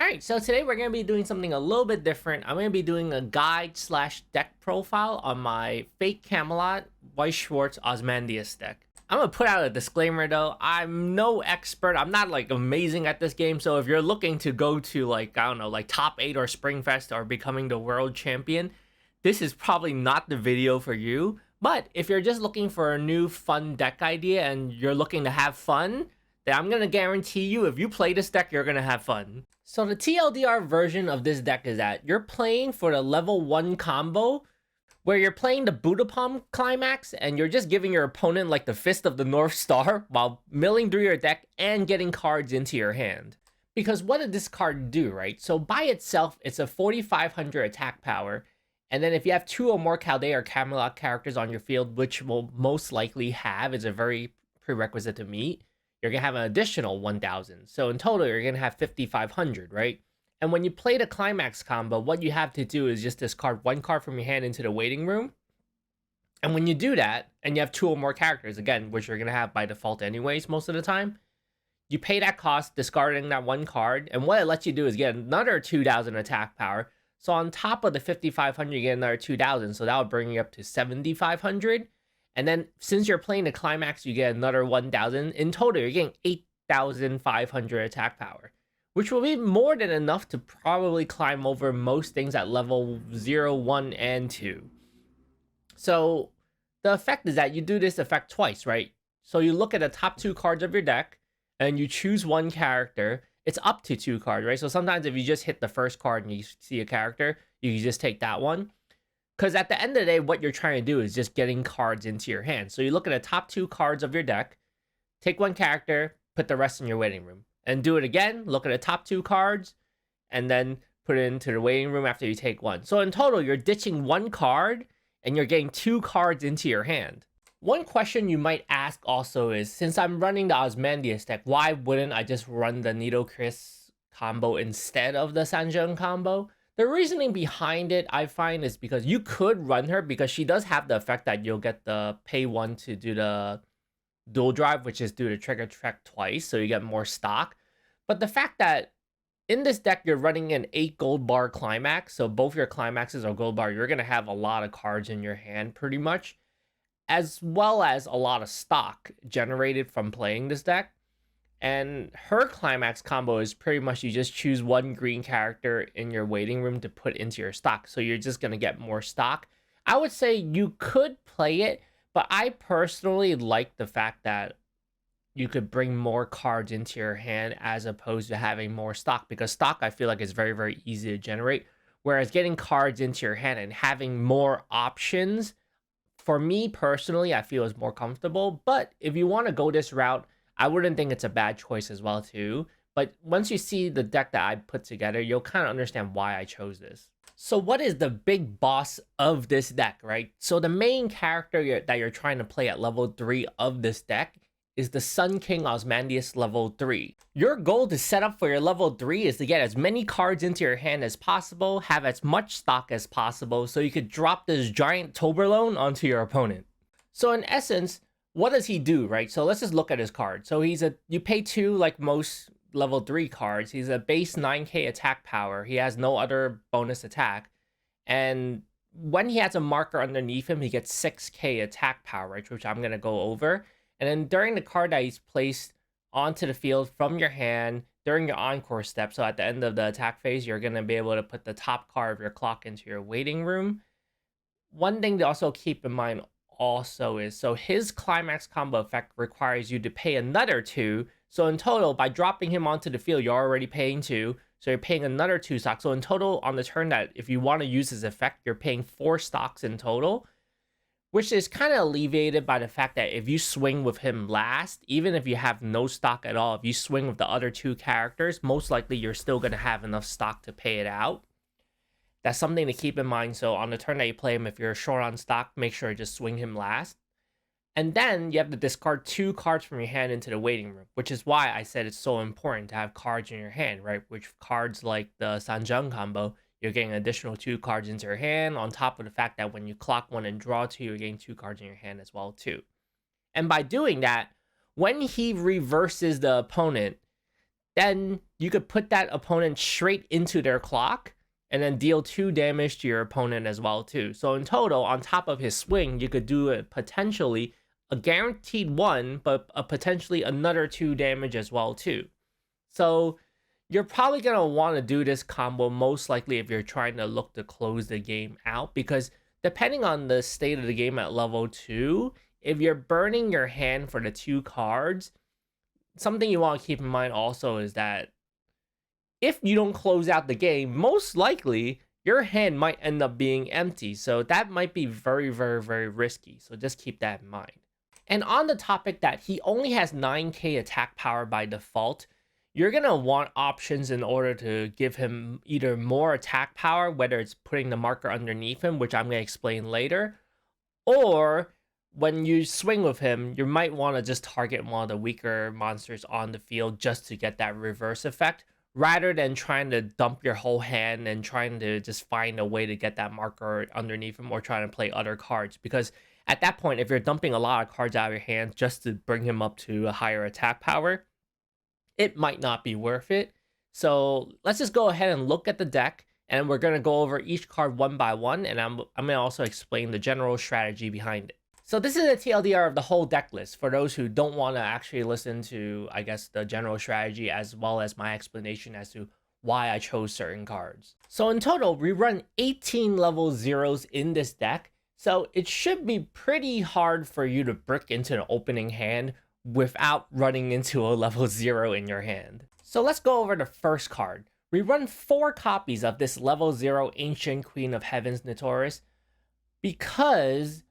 Alright, so today we're going to be doing something a little bit different. I'm going to be doing a guide slash deck profile on my fake Camelot Weiss Schwarz Ozymandias deck. I'm going to put out a disclaimer though. I'm no expert. I'm not like amazing at this game. So if you're looking to go to like, I don't know, like top 8 or Springfest or becoming the world champion, this is probably not the video for you. But if you're just looking for a new fun deck idea and you're looking to have fun, then I'm going to guarantee you if you play this deck, you're going to have fun. So the TLDR version of this deck is that you're playing for the level 1 combo where you're playing the Budapest climax and you're just giving your opponent like the Fist of the North Star while milling through your deck and getting cards into your hand. Because what did this card do, right? So by itself, it's a 4,500 attack power. And then if you have 2 or more Chaldea or Camelot characters on your field, which will most likely have, is a very prerequisite to meet, you're going to have an additional 1,000. So in total, you're going to have 5,500, right? And when you play the Climax combo, what you have to do is just discard 1 card from your hand into the waiting room. And when you do that, and you have 2 or more characters, again, which you're going to have by default anyways most of the time, you pay that cost, discarding that 1 card. And what it lets you do is get another 2,000 attack power. So on top of the 5,500, you get another 2,000. So that would bring you up to 7,500. And then since you're playing the Climax, you get another 1,000. In total, you're getting 8,500 attack power, which will be more than enough to probably climb over most things at level 0, 1, and 2. So the effect is that you do this effect twice, right? So you look at the top 2 cards of your deck, and you choose 1 character. It's up to 2 cards, right? So sometimes if you just hit the first card and you see a character, you can just take that one. Because at the end of the day, what you're trying to do is just getting cards into your hand. So you look at the top 2 cards of your deck, take 1 character, put the rest in your waiting room. And do it again, look at the top 2 cards, and then put it into the waiting room after you take 1. So in total, you're ditching 1 card, and you're getting 2 cards into your hand. One question you might ask also is, since I'm running the Ozymandias deck, why wouldn't I just run the Nitocris combo instead of the Sanjung combo? The reasoning behind it, I find, is because you could run her because she does have the effect that you'll get the pay 1 to do the dual drive, which is do the trigger track twice, so you get more stock. But the fact that in this deck, you're running an 8 gold bar climax, so both your climaxes are gold bar, you're going to have a lot of cards in your hand pretty much, as well as a lot of stock generated from playing this deck. And her climax combo is pretty much you just choose 1 green character in your waiting room to put into your stock. So you're just going to get more stock. I would say you could play it, but I personally like the fact that you could bring more cards into your hand as opposed to having more stock. Because stock, I feel like, is very, very easy to generate. Whereas getting cards into your hand and having more options, for me personally, I feel is more comfortable. But if you want to go this route, I wouldn't think it's a bad choice as well too. But once you see the deck that I put together, you'll kind of understand why I chose this. So what is the big boss of this deck, right? So the main character that you're trying to play at level 3 of this deck is the Sun King Ozymandias level 3. Your goal to set up for your level 3 is to get as many cards into your hand as possible, have as much stock as possible, so you could drop this giant toblerone onto your opponent. So in essence, what does he do, right? So let's just look at his card. So you pay 2 like most level 3 cards. He's a base 9k attack power. He has no other bonus attack. And when he has a marker underneath him, he gets 6k attack power, right? Which I'm going to go over. And then during the card that he's placed onto the field from your hand, during your encore step, so at the end of the attack phase, you're going to be able to put the top card of your clock into your waiting room. One thing to also keep in mind also is, so his climax combo effect requires you to pay another 2. So in total, by dropping him onto the field, you're already paying 2. So you're paying another 2 stocks. So in total, on the turn that if you want to use his effect, you're paying 4 stocks in total, which is kind of alleviated by the fact that if you swing with him last, even if you have no stock at all, if you swing with the other 2 characters, most likely you're still going to have enough stock to pay it out. That's something to keep in mind. So on the turn that you play him, if you're short on stock, make sure to just swing him last. And then you have to discard 2 cards from your hand into the waiting room, which is why I said it's so important to have cards in your hand, right? Which cards like the Sanjung combo, you're getting an additional 2 cards into your hand, on top of the fact that when you clock 1 and draw 2, you're getting 2 cards in your hand as well too. And by doing that, when he reverses the opponent, then you could put that opponent straight into their clock and then deal 2 damage to your opponent as well too. So in total, on top of his swing, you could do it potentially a guaranteed 1, but potentially another 2 damage as well too. So you're probably going to want to do this combo most likely if you're trying to look to close the game out, because depending on the state of the game at level 2, if you're burning your hand for the 2 cards, something you want to keep in mind also is that if you don't close out the game, most likely your hand might end up being empty. So that might be very, very, very risky. So just keep that in mind. And on the topic that he only has 9k attack power by default, you're going to want options in order to give him either more attack power, whether it's putting the marker underneath him, which I'm going to explain later, or when you swing with him, you might want to just target one of the weaker monsters on the field just to get that reverse effect, rather than trying to dump your whole hand and trying to just find a way to get that marker underneath him or trying to play other cards. Because at that point, if you're dumping a lot of cards out of your hand just to bring him up to a higher attack power, it might not be worth it. So let's just go ahead and look at the deck, and we're going to go over each card one by one, and I'm going to also explain the general strategy behind it. So this is a TLDR of the whole deck list for those who don't want to actually listen to, I guess, the general strategy as well as my explanation as to why I chose certain cards. So in total, we run 18 level 0s in this deck, so it should be pretty hard for you to brick into an opening hand without running into a level 0 in your hand. So let's go over the first card. We run 4 copies of this level 0 Ancient Queen of Heaven's Nitocris because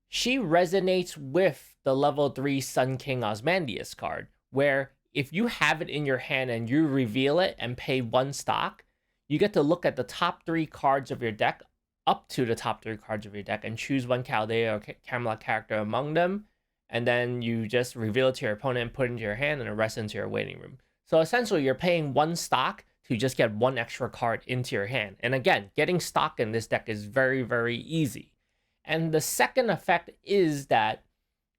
she resonates with the level 3 Sun King Ozymandias card, where if you have it in your hand and you reveal it and pay 1 stock, you get to look at the top 3 cards of your deck, up to the top 3 cards of your deck, and choose one Chaldea or Camelot character among them, and then you just reveal it to your opponent and put it into your hand and the rest into your waiting room. So essentially, you're paying 1 stock to just get 1 extra card into your hand. And again, getting stock in this deck is very, very easy. And the second effect is that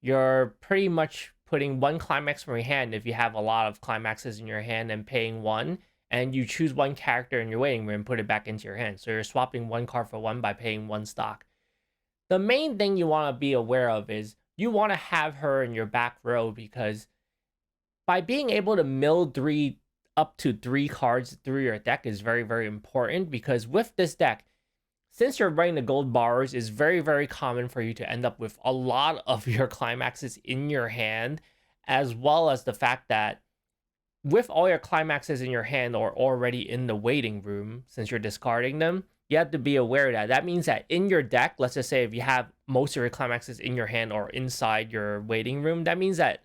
you're pretty much putting 1 climax from your hand if you have a lot of climaxes in your hand and paying 1, and you choose 1 character in your waiting room and put it back into your hand. So you're swapping 1 card for 1 by paying 1 stock. The main thing you want to be aware of is you want to have her in your back row, because by being able to mill up to 3 cards through your deck is very, very important, because with this deck, since you're running the gold bars, it's very, very common for you to end up with a lot of your climaxes in your hand, as well as the fact that with all your climaxes in your hand or already in the waiting room, since you're discarding them, you have to be aware of that. That means that in your deck, let's just say if you have most of your climaxes in your hand or inside your waiting room, that means that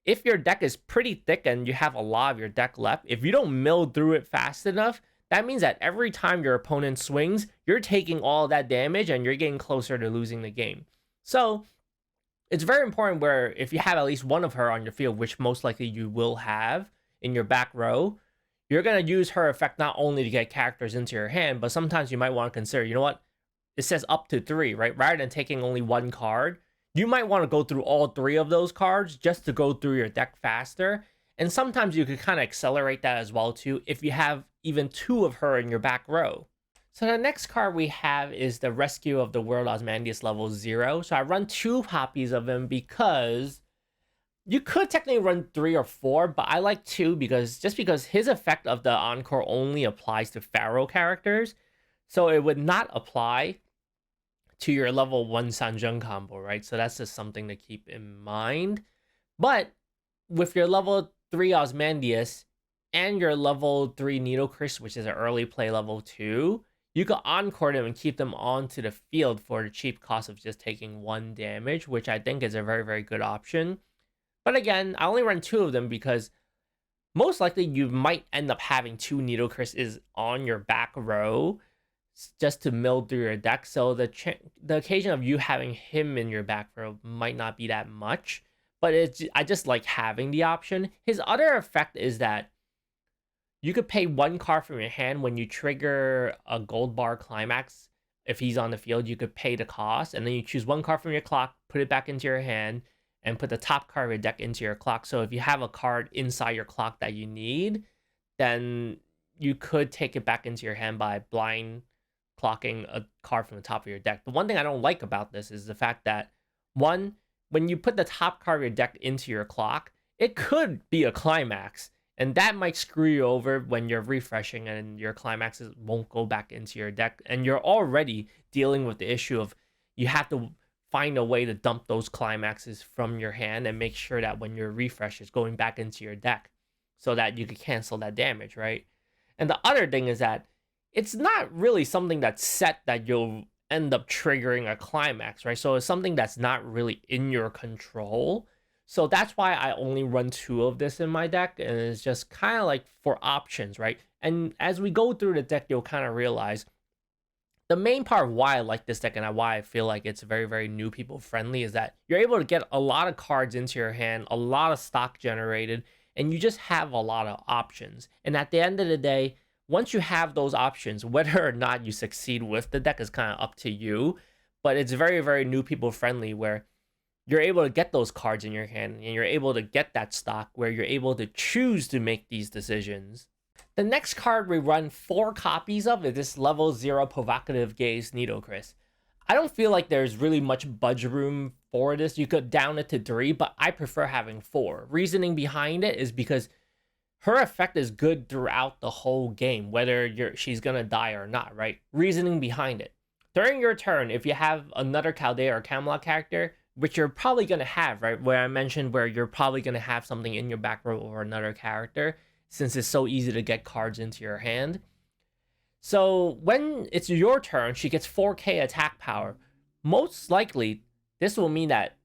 if your deck is pretty thick and you have a lot of your deck left, if you don't mill through it fast enough, that means that every time your opponent swings, you're taking all that damage and you're getting closer to losing the game. So it's very important where if you have at least one of her on your field, which most likely you will have in your back row, you're going to use her effect not only to get characters into your hand, but sometimes you might want to consider, you know what? It says up to 3, right? Rather than taking only 1 card, you might want to go through all 3 of those cards just to go through your deck faster. And sometimes you could kind of accelerate that as well too if you have even 2 of her in your back row. So the next card we have is the Rescue of the World Ozymandias level 0. So I run 2 copies of him because you could technically run 3 or 4, but I like 2 because his effect of the Encore only applies to Pharaoh characters. So it would not apply to your level 1 Sanjung combo, right? So that's just something to keep in mind. But with your level 3 Ozymandias and your level 3 Nitocris, which is an early play level 2, you can encore them and keep them onto the field for the cheap cost of just taking 1 damage, which I think is a very, very good option. But again, I only run 2 of them because most likely you might end up having 2 Nitocris on your back row just to mill through your deck. So the occasion of you having him in your back row might not be that much, but I just like having the option. His other effect is that you could pay 1 card from your hand when you trigger a gold bar climax. If he's on the field, you could pay the cost, and then you choose 1 card from your clock, put it back into your hand, and put the top card of your deck into your clock. So if you have a card inside your clock that you need, then you could take it back into your hand by blind clocking a card from the top of your deck. The one thing I don't like about this is the fact that, one, when you put the top card of your deck into your clock, it could be a climax, and that might screw you over when you're refreshing and your climaxes won't go back into your deck, and you're already dealing with the issue of you have to find a way to dump those climaxes from your hand and make sure that when your refresh is going back into your deck so that you can cancel that damage, right? And the other thing is that it's not really something that's set that you'll end up triggering a climax, right? So it's something that's not really in your control. So that's why I only run 2 of this in my deck, and it's just kind of like for options, right? And as we go through the deck, you'll kind of realize the main part of why I like this deck and why I feel like it's very, very new people friendly is that you're able to get a lot of cards into your hand, a lot of stock generated, and you just have a lot of options. And at the end of the day, once you have those options, whether or not you succeed with the deck is kind of up to you, but it's very, very new people friendly where you're able to get those cards in your hand and you're able to get that stock where you're able to choose to make these decisions. The next card we run 4 copies of is this level 0 Provocative Gaze Nitocris. I don't feel like there's really much budge room for this. You could down it to 3, but I prefer having 4. Reasoning behind it is because her effect is good throughout the whole game, whether she's gonna die or not, right? Reasoning behind it. During your turn, if you have another Chaldea or Camelot character, which you're probably gonna have, right? Where I mentioned where you're probably gonna have something in your back row or another character, since it's so easy to get cards into your hand. So when it's your turn, she gets 4k attack power. Most likely, this will mean that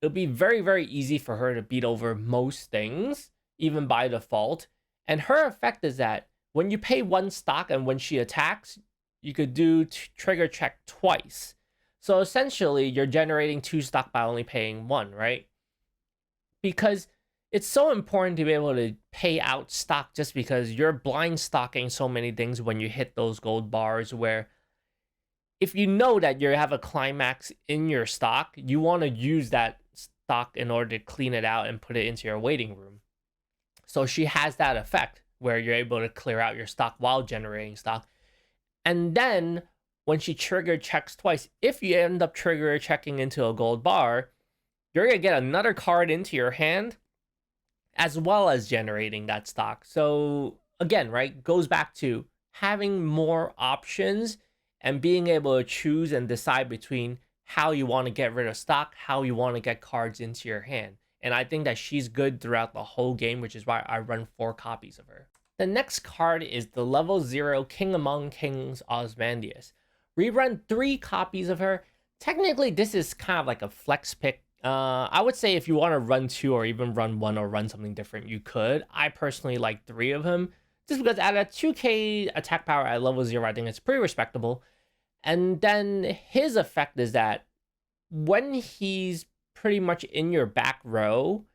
it'll be very, very easy for her to beat over most things, even by default. And her effect is that when you pay 1 stock and when she attacks, you could do trigger check twice. So essentially, you're generating 2 stock by only paying 1, right? Because it's so important to be able to pay out stock just because you're blind stocking so many things when you hit those gold bars where if you know that you have a climax in your stock, you want to use that stock in order to clean it out and put it into your waiting room. So she has that effect where you're able to clear out your stock while generating stock. And then when she trigger checks twice, if you end up trigger checking into a gold bar, you're going to get another card into your hand as well as generating that stock. So again, right, goes back to having more options and being able to choose and decide between how you want to get rid of stock, how you want to get cards into your hand. And I think that she's good throughout the whole game, which is why I run 4 copies of her. The next card is the level 0 King Among Kings Ozymandias. We run 3 copies of her. Technically, this is kind of like a flex pick. I would say if you want to run 2 or even run 1 or run something different, you could. I personally like 3 of him, just because at a 2k attack power at level 0, I think it's pretty respectable. And then his effect is that when he's pretty much in your back row,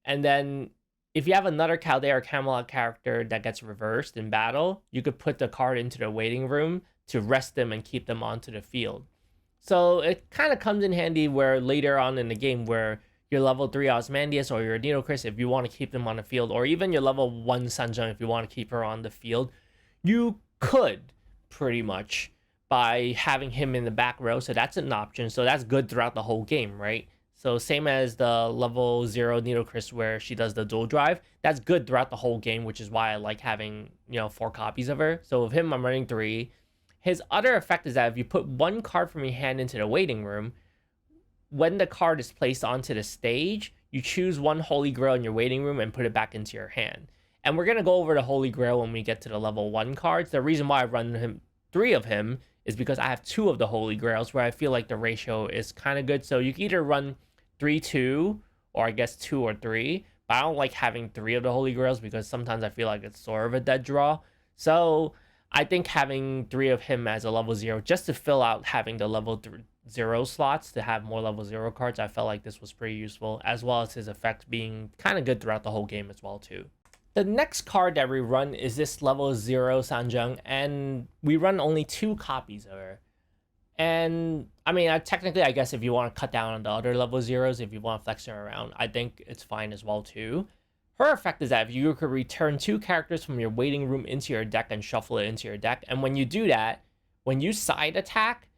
and then if you have another Chaldea or Camelot character that gets reversed in battle, you could put the card into the waiting room to rest them and keep them onto the field. So it kind of comes in handy where later on in the game where your level 3 Ozymandias or your Nitocris, if you want to keep them on the field, or even your level 1 Sanjung if you want to keep her on the field, you could pretty much by having him in the back row. So that's an option. So that's good throughout the whole game, right? So same as the level 0 Nitocris where she does the dual drive, that's good throughout the whole game, which is why I like having, 4 copies of her. So with him, I'm running 3. His other effect is that if you put 1 card from your hand into the waiting room, when the card is placed onto the stage, you choose 1 Holy Grail in your waiting room and put it back into your hand. And we're going to go over the Holy Grail when we get to the level 1 cards. The reason why I run 3 of him is because I have 2 of the Holy Grails where I feel like the ratio is kind of good. So you can either run 3-2 or I guess 2 or 3. But I don't like having 3 of the Holy Grails because sometimes I feel like it's sort of a dead draw. So I think having 3 of him as a level 0 just to fill out having the level 0 slots to have more level 0 cards, I felt like this was pretty useful, as well as his effect being kind of good throughout the whole game as well too. The next card that we run is this level 0 Sanjung, and we run only 2 copies of her. And I mean, technically, I guess if you want to cut down on the other level zeros, if you want to flex her around, I think it's fine as well too. Her effect is that if you could return 2 characters from your waiting room into your deck and shuffle it into your deck, and when you do that, when you side attack,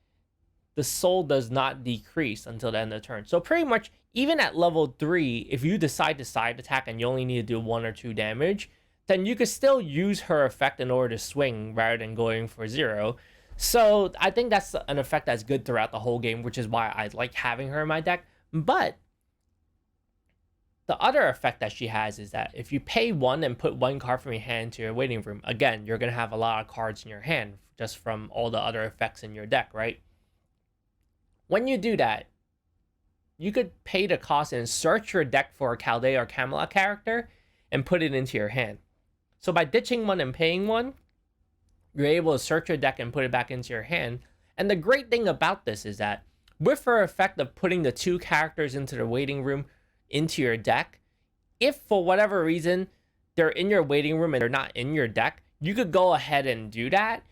the soul does not decrease until the end of the turn. So pretty much, even at level 3, if you decide to side attack and you only need to do 1 or 2 damage, then you could still use her effect in order to swing rather than going for 0. So I think that's an effect that's good throughout the whole game, which is why I like having her in my deck. But the other effect that she has is that if you pay 1 and put 1 card from your hand into your waiting room, again, you're going to have a lot of cards in your hand just from all the other effects in your deck, right? When you do that, you could pay the cost and search your deck for a Chaldea or Camelot character and put it into your hand. So by ditching 1 and paying 1, you're able to search your deck and put it back into your hand. And the great thing about this is that with her effect of putting the 2 characters into the waiting room into your deck, if for whatever reason they're in your waiting room and they're not in your deck, you could go ahead and do that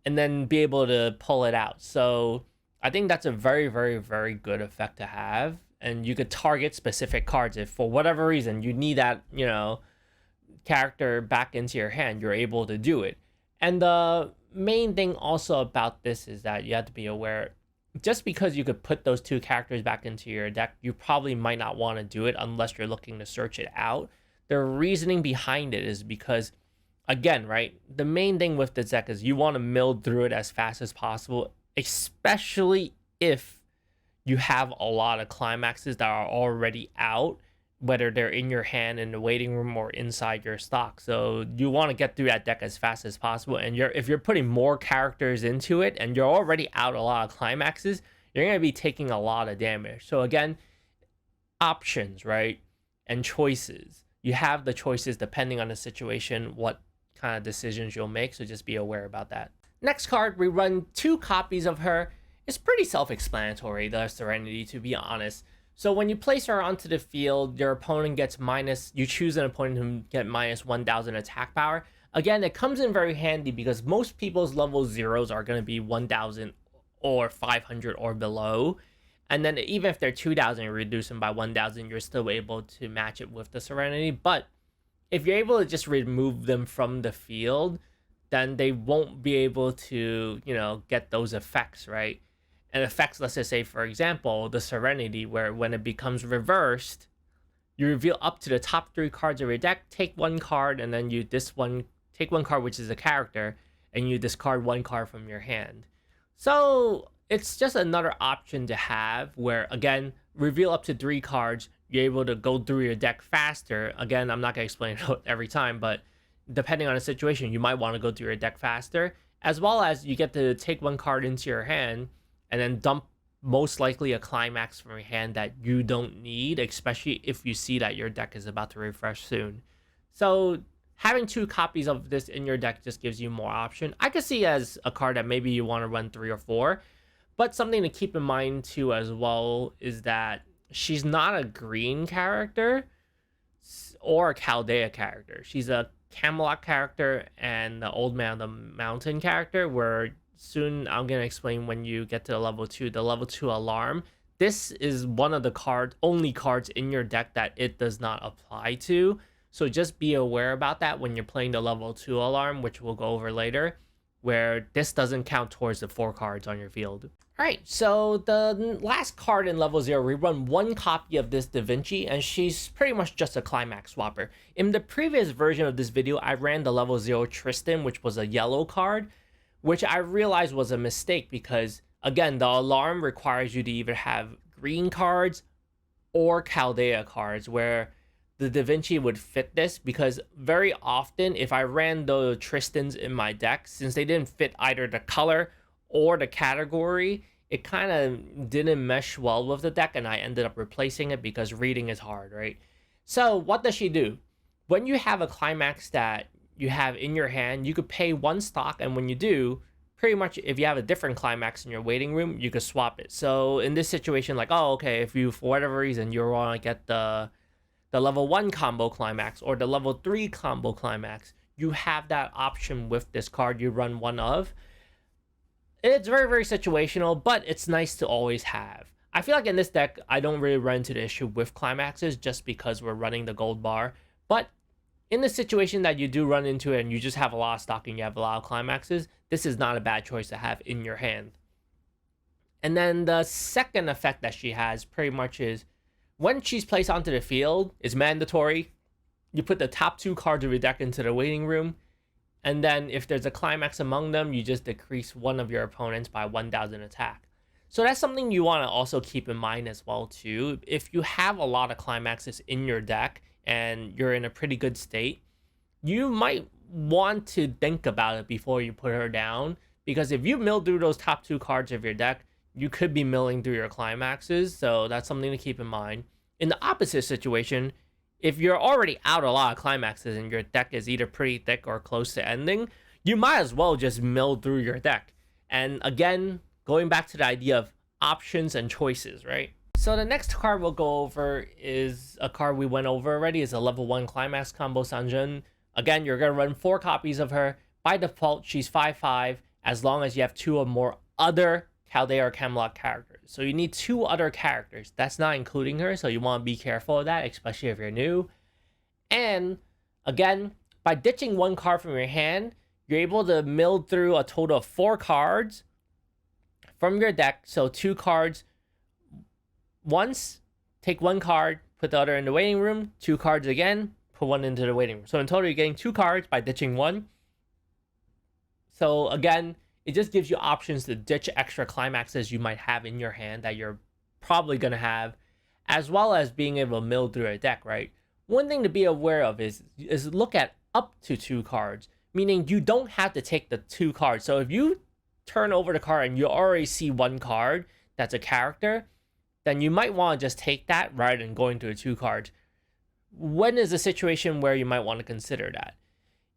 and then be able to pull it out. So I think that's a very, very, very good effect to have. And you could target specific cards if for whatever reason you need that, character back into your hand, you're able to do it. And the main thing also about this is that you have to be aware, just because you could put those 2 characters back into your deck, you probably might not want to do it unless you're looking to search it out. The reasoning behind it is because, again, right, the main thing with this deck is you want to mill through it as fast as possible, especially if you have a lot of climaxes that are already out, whether they're in your hand in the waiting room or inside your stock. So you want to get through that deck as fast as possible. And if you're putting more characters into it and you're already out a lot of climaxes, you're going to be taking a lot of damage. So again, options, right? And choices. You have the choices depending on the situation, what kind of decisions you'll make. So just be aware about that. Next card, we run 2 copies of her. It's pretty self-explanatory, the Serenity, to be honest. So when you place her onto the field, your opponent gets you choose an opponent who get minus 1,000 attack power. Again, it comes in very handy because most people's level 0s are going to be 1,000 or 500 or below. And then even if they're 2,000, you reduce them by 1,000, you're still able to match it with the Serenity. But if you're able to just remove them from the field, then they won't be able to, get those effects, right? And effects, let's just say, for example, the Serenity, where when it becomes reversed, you reveal up to the top 3 cards of your deck, take 1 card, and then you take 1 card, which is a character, and you discard 1 card from your hand. So it's just another option to have where, again, reveal up to 3 cards, you're able to go through your deck faster. Again, I'm not going to explain it every time, but depending on the situation, you might want to go through your deck faster, as well as you get to take 1 card into your hand and then dump most likely a climax from your hand that you don't need, especially if you see that your deck is about to refresh soon. So having 2 copies of this in your deck just gives you more option. I could see as a card that maybe you want to run 3 or 4, but something to keep in mind too as well is that she's not a green character or a Chaldea character. She's a Camelot character and the Old Man of the Mountain character, where soon I'm going to explain when you get to the level 2 alarm. This is one of the only cards in your deck that it does not apply to. So just be aware about that when you're playing the level 2 alarm, which we'll go over later, where this doesn't count towards the 4 cards on your field. Alright, so the last card in level 0, we run 1 copy of this Da Vinci, and she's pretty much just a climax swapper. In the previous version of this video, I ran the level 0 Tristan, which was a yellow card, which I realized was a mistake because, again, the alarm requires you to either have green cards or Chaldea cards, where the Da Vinci would fit this, because very often if I ran the Tristans in my deck, since they didn't fit either the color or the category, it kind of didn't mesh well with the deck, and I ended up replacing it because reading is hard, right? So what does she do? When you have a climax that you have in your hand, you could pay 1 stock, and when you do, pretty much if you have a different climax in your waiting room, you could swap it. So in this situation, like, oh, okay, if you, for whatever reason, you want to get the level 1 combo climax or the level 3 combo climax, you have that option with this card you run 1 of. It's very, very situational, but it's nice to always have. I feel like in this deck, I don't really run into the issue with climaxes just because we're running the gold bar. But in the situation that you do run into it and you just have a lot of stock and you have a lot of climaxes, this is not a bad choice to have in your hand. And then the second effect that she has pretty much is when she's placed onto the field is mandatory. You put the top 2 cards of your deck into the waiting room. And then if there's a climax among them, you just decrease one of your opponents by 1,000 attack. So that's something you want to also keep in mind as well too. If you have a lot of climaxes in your deck and you're in a pretty good state, you might want to think about it before you put her down. Because if you mill through those top 2 cards of your deck, you could be milling through your climaxes. So that's something to keep in mind. In the opposite situation, if you're already out a lot of climaxes and your deck is either pretty thick or close to ending, you might as well just mill through your deck. And again, going back to the idea of options and choices, right? So the next card we'll go over is a card we went over already. It's a level 1 climax combo Sanjun. Again, you're going to run 4 copies of her. By default, she's 5/5 as long as you have 2 or more other Chaldea or Camelot characters. So you need 2 other characters. That's not including her, so you want to be careful of that, especially if you're new. And again, by ditching 1 card from your hand, you're able to mill through a total of 4 cards from your deck. So 2 cards once, take 1 card, put the other in the waiting room, 2 cards again, put 1 into the waiting room. So in total, you're getting 2 cards by ditching 1. So again, it just gives you options to ditch extra climaxes you might have in your hand that you're probably going to have, as well as being able to mill through a deck, right? One thing to be aware of is look at up to 2 cards, meaning you don't have to take the 2 cards. So if you turn over the card and you already see 1 card that's a character, then you might want to just take that rather than going to the 2 cards. When is a situation where you might want to consider that?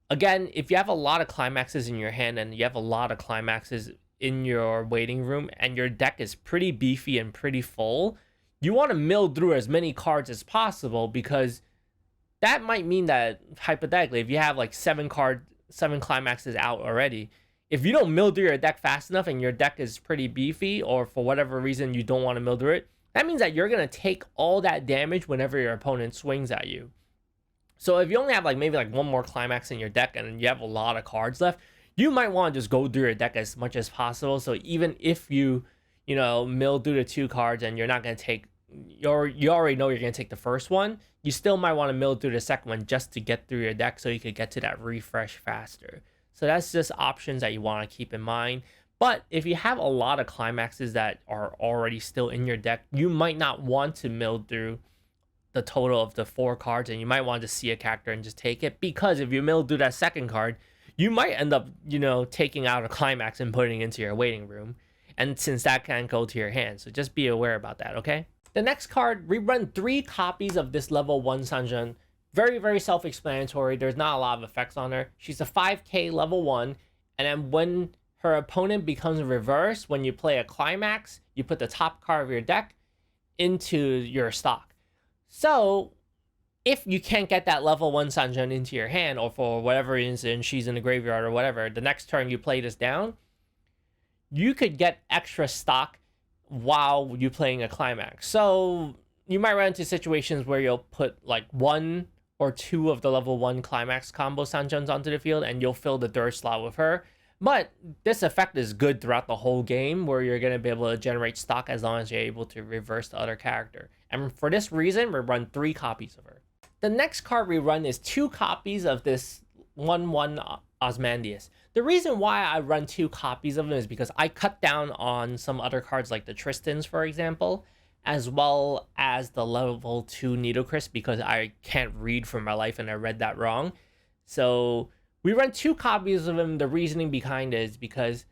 Again, if you have a lot of climaxes in your hand and you have a lot of climaxes in your waiting room and your deck is pretty beefy and pretty full, you want to mill through as many cards as possible, because that might mean that hypothetically, if you have like 7 climaxes out already, if you don't mill through your deck fast enough and your deck is pretty beefy, or for whatever reason you don't want to mill through it, that means that you're going to take all that damage whenever your opponent swings at you. So if you only have maybe 1 more climax in your deck and you have a lot of cards left, you might want to just go through your deck as much as possible. So even if you mill through the 2 cards and you're not going to take, you already know you're going to take the first one, you still might want to mill through the second one just to get through your deck so you could get to that refresh faster. So that's just options that you want to keep in mind. But if you have a lot of climaxes that are already still in your deck, you might not want to mill through the total of the 4 cards, and you might want to see a character and just take it, because if you mill through that second card, you might end up, taking out a climax and putting it into your waiting room. And since that can't go to your hand, so just be aware about that, okay? The next card, we run 3 copies of this level 1 Sanjun. Very, very self-explanatory. There's not a lot of effects on her. She's a 5k level 1, and then when her opponent becomes reversed, when you play a climax, you put the top card of your deck into your stock. So if you can't get that level 1 Sanjun into your hand, or for whatever reason she's in the graveyard or whatever, the next turn you play this down, you could get extra stock while you're playing a climax. So you might run into situations where you'll put 1 or 2 of the level 1 climax combo Sanjuns onto the field and you'll fill the 3rd slot with her. But this effect is good throughout the whole game, where you're going to be able to generate stock as long as you're able to reverse the other character. And for this reason, we run 3 copies of her. The next card we run is 2 copies of this 1/1 Ozymandias. The reason why I run 2 copies of them is because I cut down on some other cards like the Tristans, for example, as well as the level 2 Nitocris, because I can't read for my life and I read that wrong. So we run 2 copies of him. The reasoning behind it is because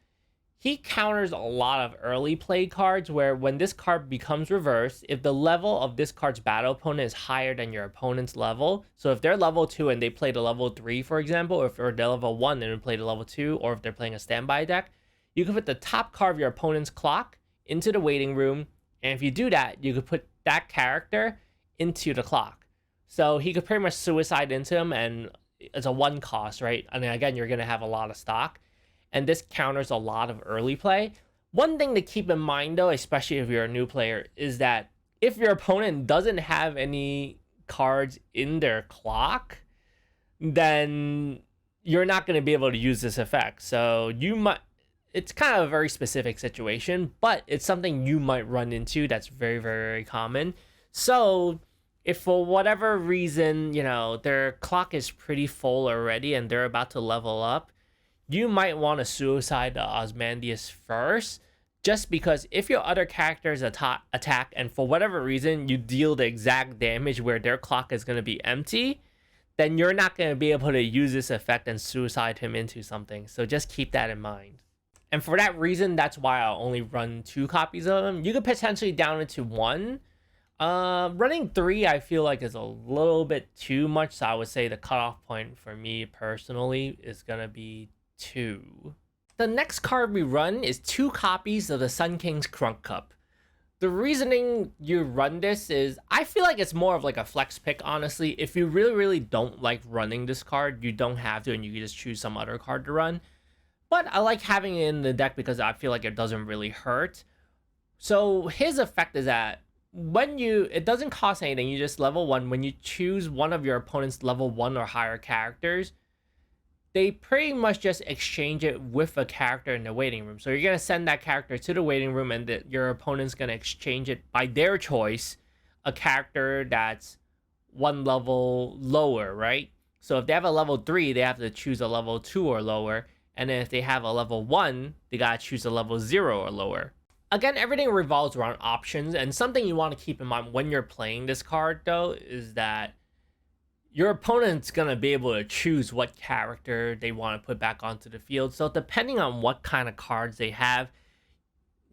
he counters a lot of early play cards where when this card becomes reversed, if the level of this card's battle opponent is higher than your opponent's level, so if they're level 2 and they played a level 3, for example, or if they're level 1 and they played a level 2, or if they're playing a standby deck, you can put the top card of your opponent's clock into the waiting room, and if you do that, you could put that character into the clock. So he could pretty much suicide into him, and it's a 1 cost, right? And again, you're going to have a lot of stock. and this counters a lot of early play. One thing to keep in mind though, especially if you're a new player, is that if your opponent doesn't have any cards in their clock, then you're not going to be able to use this effect. So you might, it's kind of a very specific situation, but it's something you might run into that's very, very, very common. So if for whatever reason, you know, their clock is pretty full already and they're about to level up, you might want to suicide the Ozymandias first, just because if your other characters attack and for whatever reason you deal the exact damage where their clock is going to be empty, then you're not going to be able to use this effect and suicide him into something. So just keep that in mind. And for that reason, that's why I'll only run 2 copies of them. You could potentially down it to 1. Running 3, I feel like is a little bit too much. So I would say the cutoff point for me personally is going to be 2. The next card we run is 2 copies of the Sun King's Crunk Cup. The reasoning you run this is, I feel like it's more of like a flex pick, honestly. If you really, really don't like running this card, you don't have to, and you can just choose some other card to run. But I like having it in the deck because I feel like it doesn't really hurt. So his effect is that it doesn't cost anything, you just level 1. When you choose one of your opponent's level 1 or higher characters, they pretty much just exchange it with a character in the waiting room. So you're going to send that character to the waiting room, and your opponent's going to exchange it by their choice, a character that's 1 level lower, right? So if they have a level 3, they have to choose a level 2 or lower. And then if they have a level 1, they got to choose a level 0 or lower. Again, everything revolves around options. And something you want to keep in mind when you're playing this card, though, is that your opponent's going to be able to choose what character they want to put back onto the field. So depending on what kind of cards they have,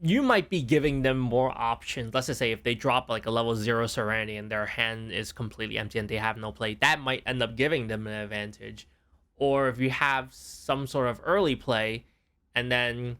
you might be giving them more options. Let's just say if they drop like a level 0 Serenity and their hand is completely empty and they have no play, that might end up giving them an advantage. Or if you have some sort of early play and then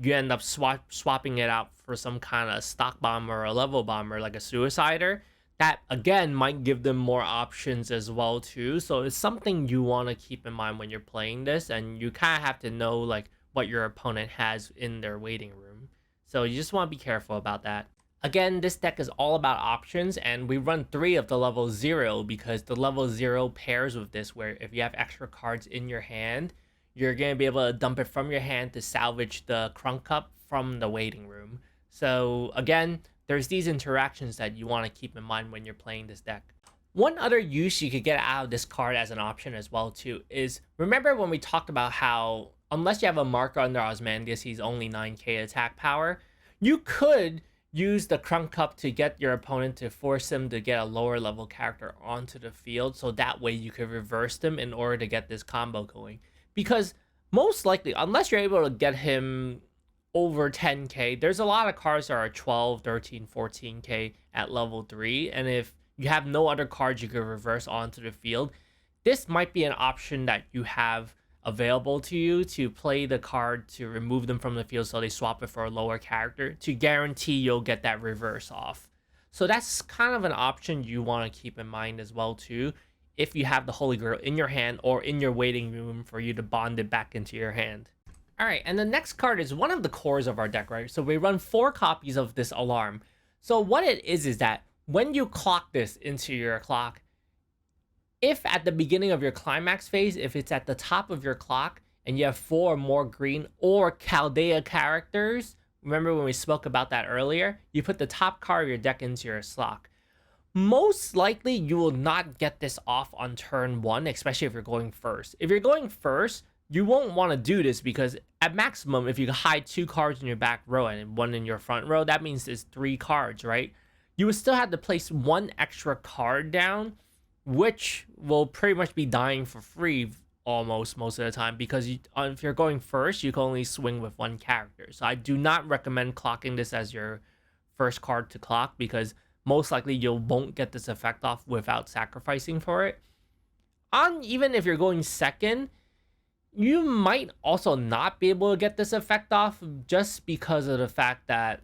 you end up swapping it out for some kind of stock bomber or a level bomber like a Suicider, that again might give them more options as well too. So it's something you want to keep in mind when you're playing this, and you kind of have to know like what your opponent has in their waiting room. So you just want to be careful about that. Again, this deck is all about options, and we run 3 of the level 0 because the level 0 pairs with this, where if you have extra cards in your hand, you're going to be able to dump it from your hand to salvage the Crunk Cup from the waiting room. So again, there's these interactions that you want to keep in mind when you're playing this deck. One other use you could get out of this card as an option as well too is, remember when we talked about how unless you have a marker under Ozymandias, he's only 9k attack power, you could use the Crunk Cup to get your opponent to force him to get a lower level character onto the field, so that way you could reverse them in order to get this combo going. Because most likely, unless you're able to get him over 10k, there's a lot of cards that are 12, 13, 14k at level 3, and if you have no other cards you could reverse onto the field, this might be an option that you have available to you to play the card to remove them from the field so they swap it for a lower character to guarantee you'll get that reverse off. So that's kind of an option you want to keep in mind as well too, if you have the Holy Grail in your hand or in your waiting room for you to bond it back into your hand. Alright, and the next card is one of the cores of our deck, right? So we run 4 copies of this Alarm. So what it is that when you clock this into your clock, if at the beginning of your climax phase, if it's at the top of your clock and you have 4 or more green or Chaldea characters, remember when we spoke about that earlier, you put the top card of your deck into your slot. Most likely you will not get this off on turn 1, especially if you're going first. If you're going first, you won't want to do this because at maximum, if you hide 2 cards in your back row and 1 in your front row, that means it's 3 cards, right? You would still have to place 1 extra card down, which will pretty much be dying for free almost most of the time, because if you're going first, you can only swing with 1 character. So I do not recommend clocking this as your first card to clock, because most likely you won't get this effect off without sacrificing for it. Even if you're going second, you might also not be able to get this effect off just because of the fact that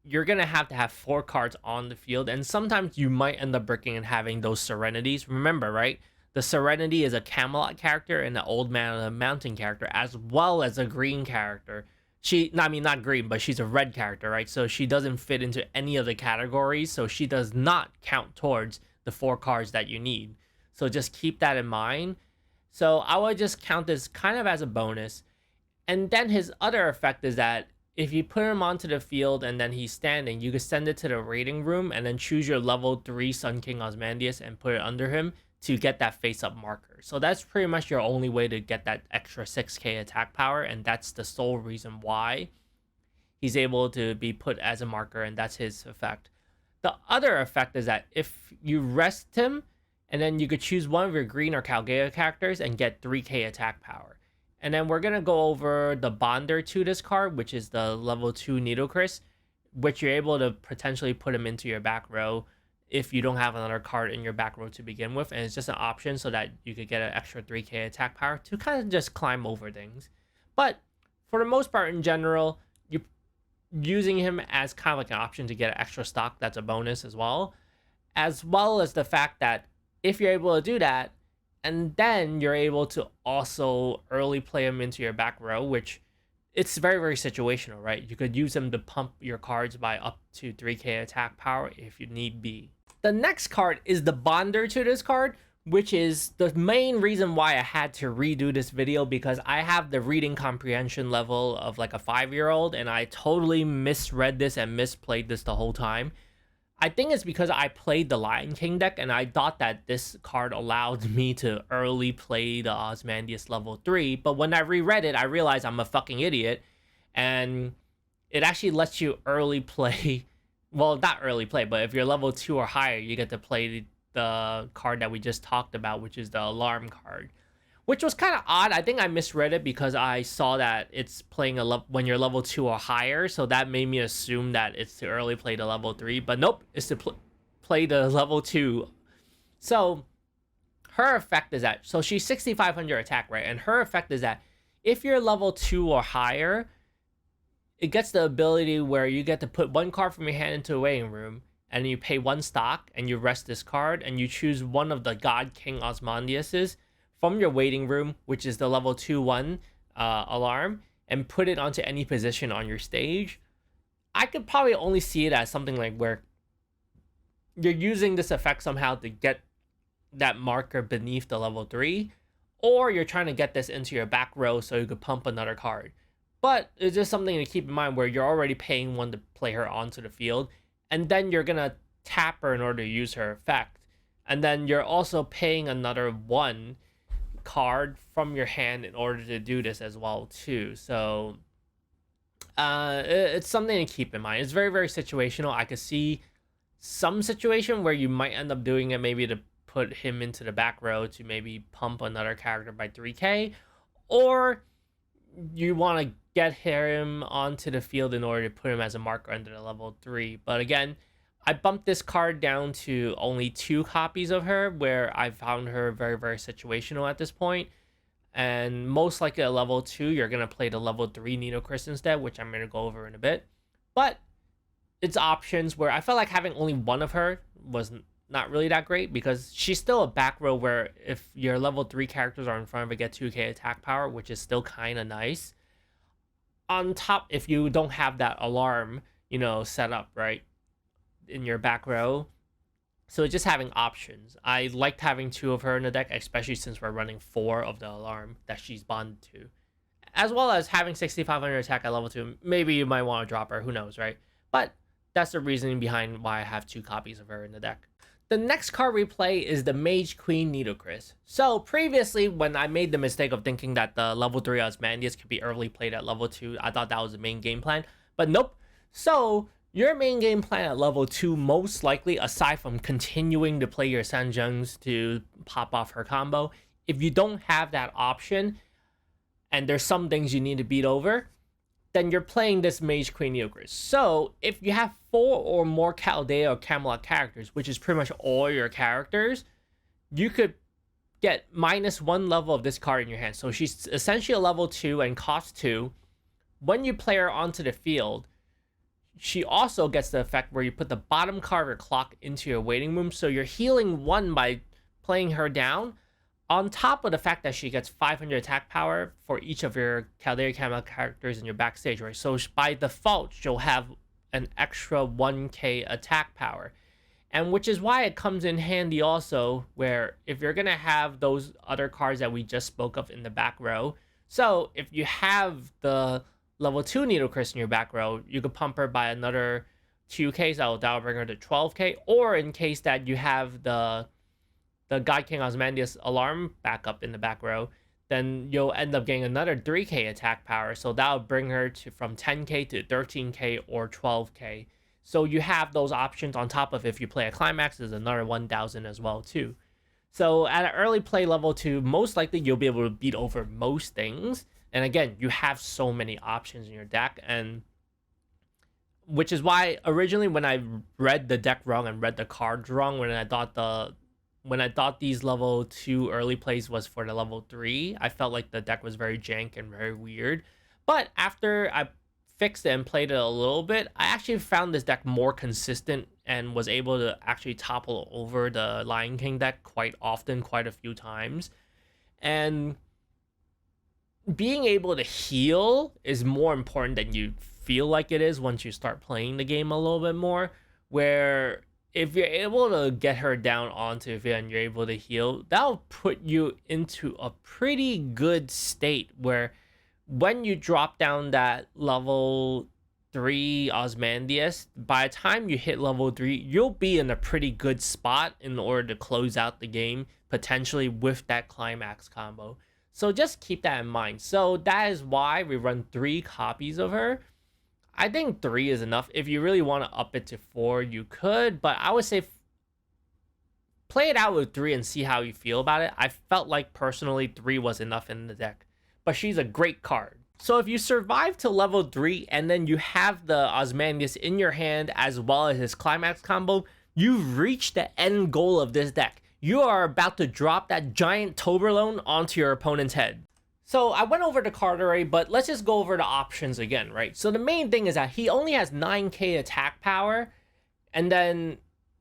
you're going to have 4 cards on the field, and sometimes you might end up breaking and having those Serenities. Remember, right? The Serenity is a Camelot character and the Old Man of the Mountain character, as well as a green character. Not green, but she's a red character, right? So she doesn't fit into any of the categories, so she does not count towards the 4 cards that you need. So just keep that in mind. So I would just count this kind of as a bonus. And then his other effect is that if you put him onto the field and then he's standing, you can send it to the rating room and then choose your level 3 Sun King Ozymandias and put it under him to get that face-up marker. So that's pretty much your only way to get that extra 6k attack power, and that's the sole reason why he's able to be put as a marker, and that's his effect. The other effect is that if you rest him, and then you could choose one of your green or Calgea characters and get 3k attack power. And then we're going to go over the Bonder to this card, which is the level 2 Nitocris, which you're able to potentially put him into your back row if you don't have another card in your back row to begin with. And it's just an option so that you could get an extra 3k attack power to kind of just climb over things. But for the most part, in general, you're using him as kind of like an option to get an extra stock. That's a bonus as well as the fact that if you're able to do that, and then you're able to also early play him into your back row, which it's very, very situational, right? You could use him to pump your cards by up to 3k attack power if you need be. The next card is the Bonder to this card, which is the main reason why I had to redo this video, because I have the reading comprehension level of like a 5-year-old, and I totally misread this and misplayed this the whole time. I think it's because I played the Lion King deck and I thought that this card allowed me to early play the Ozymandias level 3, but when I reread it, I realized I'm a fucking idiot, and it actually lets you early play, well, not early play, but if you're level 2 or higher, you get to play the card that we just talked about, which is the Alarm card, which was kind of odd. I think I misread it because I saw that it's playing when you're level 2 or higher, so that made me assume that it's to early play the level 3, but nope, it's to play the level 2. So her effect is that, so she's 6,500 attack, right? And her effect is that if you're level 2 or higher, it gets the ability where you get to put 1 card from your hand into a waiting room, and you pay 1 stock, and you rest this card, and you choose one of the God King Ozymandiases from your waiting room, which is the level 2/1 alarm, and put it onto any position on your stage. I could probably only see it as something like where you're using this effect somehow to get that marker beneath the level 3, or you're trying to get this into your back row so you could pump another card. But it's just something to keep in mind where you're already paying 1 to play her onto the field, and then you're gonna tap her in order to use her effect, and then you're also paying another 1 card from your hand in order to do this as well too. So it's something to keep in mind. It's very, very situational. I could see some situation where you might end up doing it maybe to put him into the back row to maybe pump another character by 3k, or you want to get him onto the field in order to put him as a marker under the level 3. But again, I bumped this card down to only 2 copies of her, where I found her very, very situational at this point. And most likely at level 2, you're going to play the level 3 Nitocris instead, which I'm going to go over in a bit. But it's options where I felt like having only 1 of her was not really that great, because she's still a back row where if your level 3 characters are in front of it, get 2k attack power, which is still kind of nice. On top, if you don't have that alarm, set up, right, in your back row. So just having options. I liked having 2 of her in the deck, especially since we're running 4 of the alarm that she's bonded to, as well as having 6,500 attack at level 2. Maybe you might want to drop her, who knows, right? But that's the reasoning behind why I have 2 copies of her in the deck. The next card we play is the Mage Queen Nitocris. So previously, when I made the mistake of thinking that the level 3 Ozymandias could be early played at level 2, I thought that was the main game plan, but nope. So your main game plan at level 2, most likely, aside from continuing to play your Sanjungs to pop off her combo, if you don't have that option, and there's some things you need to beat over, then you're playing this Mage Queen Nitocris. So if you have 4 or more Chaldea or Camelot characters, which is pretty much all your characters, you could get -1 level of this card in your hand. So she's essentially a level 2 and cost 2. When you play her onto the field, she also gets the effect where you put the bottom card of your clock into your waiting room. So you're healing 1 by playing her down, On top of the fact that she gets 500 attack power for each of your Caldera Camelot characters in your backstage, right? So by default, she'll have an extra 1k attack power. And which is why it comes in handy also, where if you're going to have those other cards that we just spoke of in the back row, so if you have the level 2 Nitocris in your back row, you could pump her by another 2k, so that'll bring her to 12k, or in case that you have the God King Ozymandias alarm backup in the back row, then you'll end up getting another 3k attack power, so that'll bring her to from 10k to 13k or 12k. So you have those options on top of if you play a climax, there's another 1000 as well too. So at an early play level 2, most likely you'll be able to beat over most things. And again, you have so many options in your deck, and which is why originally when I read the deck wrong and read the cards wrong, when I thought these level 2 early plays was for the level 3, I felt like the deck was very jank and very weird. But after I fixed it and played it a little bit, I actually found this deck more consistent and was able to actually topple over the Lion King deck quite often, quite a few times. And being able to heal is more important than you feel like it is once you start playing the game a little bit more, where if you're able to get her down onto the field and you're able to heal, that'll put you into a pretty good state where when you drop down that level 3 Ozymandias, by the time you hit level 3, you'll be in a pretty good spot in order to close out the game, potentially with that climax combo. So just keep that in mind. So that is why we run 3 copies of her. I think 3 is enough. If you really want to up it to 4, you could, but I would say play it out with 3 and see how you feel about it. I felt like personally 3 was enough in the deck, but she's a great card. So if you survive to level 3 and then you have the Ozymandias in your hand as well as his climax combo, you've reached the end goal of this deck. You are about to drop that giant toblerone onto your opponent's head. So I went over the card already, but let's just go over the options again, right? So the main thing is that he only has 9k attack power, and then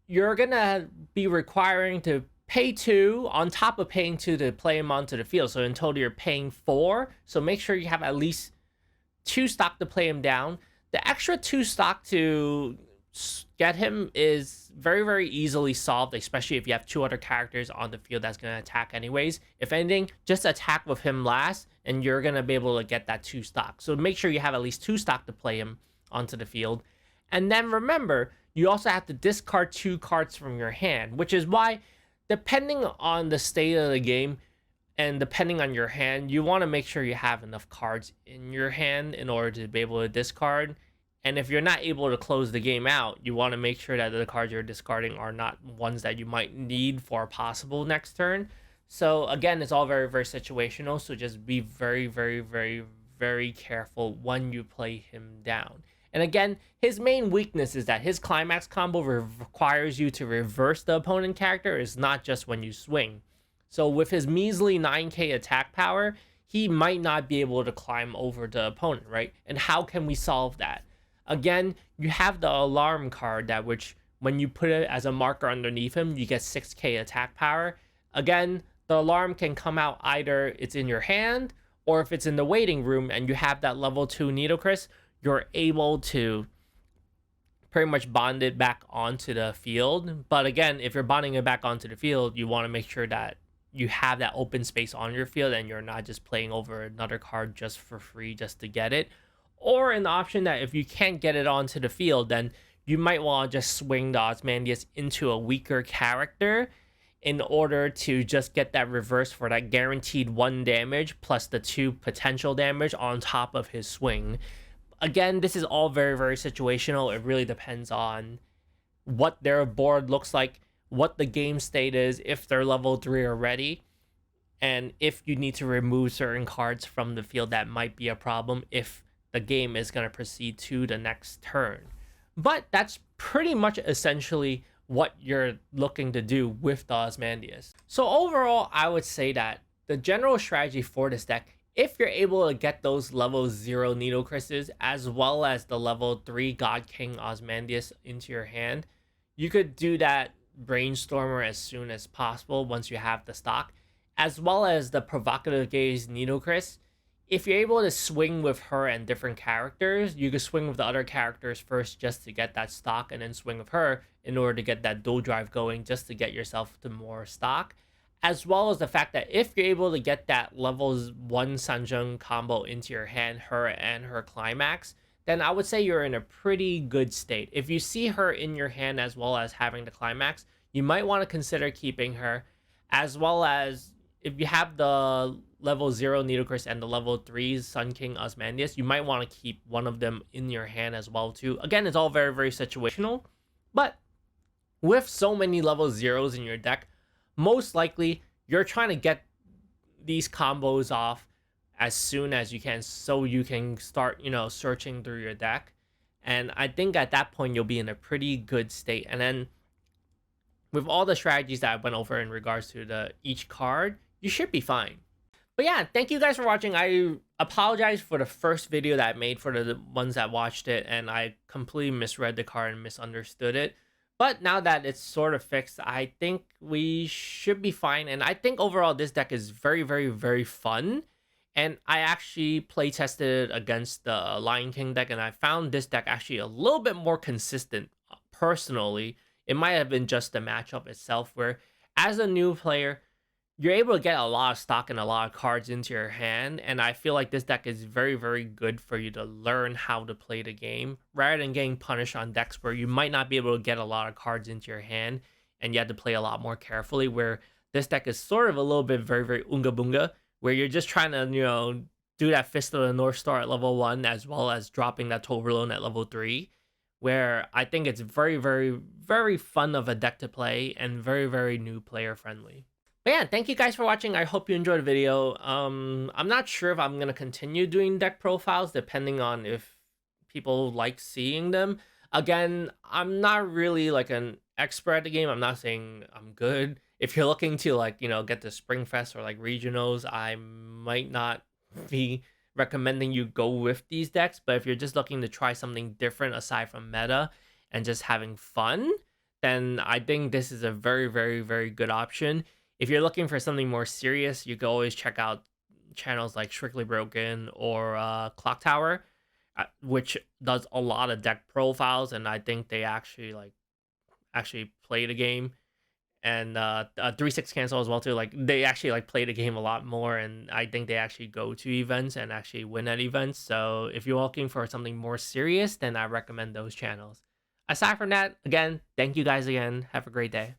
you're gonna be requiring to pay 2 on top of paying 2 to play him onto the field. So in total, you're paying 4. So make sure you have at least 2 stock to play him down. The extra 2 stock to get him is very, very easily solved, especially if you have 2 other characters on the field that's going to attack anyways. If anything, just attack with him last, and you're going to be able to get that 2 stock. So make sure you have at least 2 stock to play him onto the field. And then remember, you also have to discard 2 cards from your hand, which is why, depending on the state of the game and depending on your hand, you want to make sure you have enough cards in your hand in order to be able to discard. And if you're not able to close the game out, you want to make sure that the cards you're discarding are not ones that you might need for a possible next turn. So again, it's all very, very situational. So just be very, very, very, very careful when you play him down. And again, his main weakness is that his climax combo requires you to reverse the opponent character. It's not just when you swing. So with his measly 9k attack power, he might not be able to climb over the opponent, right? And how can we solve that? Again, you have the alarm card that which when you put it as a marker underneath him, you get 6k attack power. Again, the alarm can come out either it's in your hand or if it's in the waiting room and you have that level 2 Nitocris, you're able to pretty much bond it back onto the field. But again, if you're bonding it back onto the field, you want to make sure that you have that open space on your field and you're not just playing over another card just for free just to get it. Or an option that if you can't get it onto the field, then you might want to just swing the Ozymandias into a weaker character in order to just get that reverse for that guaranteed 1 damage plus the 2 potential damage on top of his swing. Again, this is all very, very situational. It really depends on what their board looks like, what the game state is, if they're level 3 already, and if you need to remove certain cards from the field that might be a problem if the game is going to proceed to the next turn. But that's pretty much essentially what you're looking to do with the Ozymandias. So overall, I would say that the general strategy for this deck, if you're able to get those level 0 Nitocris's as well as the level 3 God King Ozymandias into your hand, you could do that Brainstormer as soon as possible once you have the stock. as well as the provocative gaze Nitocris. If you're able to swing with her and different characters, you can swing with the other characters first just to get that stock, and then swing with her in order to get that dual drive going just to get yourself to more stock. As well as the fact that if you're able to get that level 1 Sanjung combo into your hand, her and her climax, then I would say you're in a pretty good state. If you see her in your hand as well as having the climax, you might want to consider keeping her, as well as if you have the level 0 Nitocris and the level 3 Sun King Ozymandias, you might want to keep one of them in your hand as well too. Again, it's all very, very situational, but with so many level 0s in your deck, most likely you're trying to get these combos off as soon as you can so you can start, searching through your deck. And I think at that point you'll be in a pretty good state. And then with all the strategies that I went over in regards to each card, you should be fine. But yeah, thank you guys for watching. I apologize for the first video that I made for the ones that watched it, and I completely misread the card and misunderstood it. But now that it's sort of fixed, I think we should be fine. And I think overall this deck is very, very, very fun. And I actually play tested against the Lion King deck, and I found this deck actually a little bit more consistent personally. It might have been just the matchup itself, where as a new player, you're able to get a lot of stock and a lot of cards into your hand. And I feel like this deck is very, very good for you to learn how to play the game, rather than getting punished on decks where you might not be able to get a lot of cards into your hand and you have to play a lot more carefully, where this deck is sort of a little bit very, very unga bunga, where you're just trying to, do that Fist of the North Star at level 1, as well as dropping that toblerone at level 3, where I think it's very, very, very fun of a deck to play and very, very new player friendly. But yeah, thank you guys for watching. I hope you enjoyed the video. I'm not sure if I'm going to continue doing deck profiles, depending on if people like seeing them. Again, I'm not really like an expert at the game. I'm not saying I'm good. If you're looking to get the Springfest or like regionals, I might not be recommending you go with these decks. But if you're just looking to try something different aside from meta and just having fun, then I think this is a very, very, very good option. If you're looking for something more serious, you can always check out channels like Strictlybroken or Clock Tower, which does a lot of deck profiles, and I think they actually play the game. And Threesixcancel as well too. Like they actually play the game a lot more, and I think they actually go to events and actually win at events. So if you're looking for something more serious, then I recommend those channels. Aside from that, again, thank you guys again. Have a great day.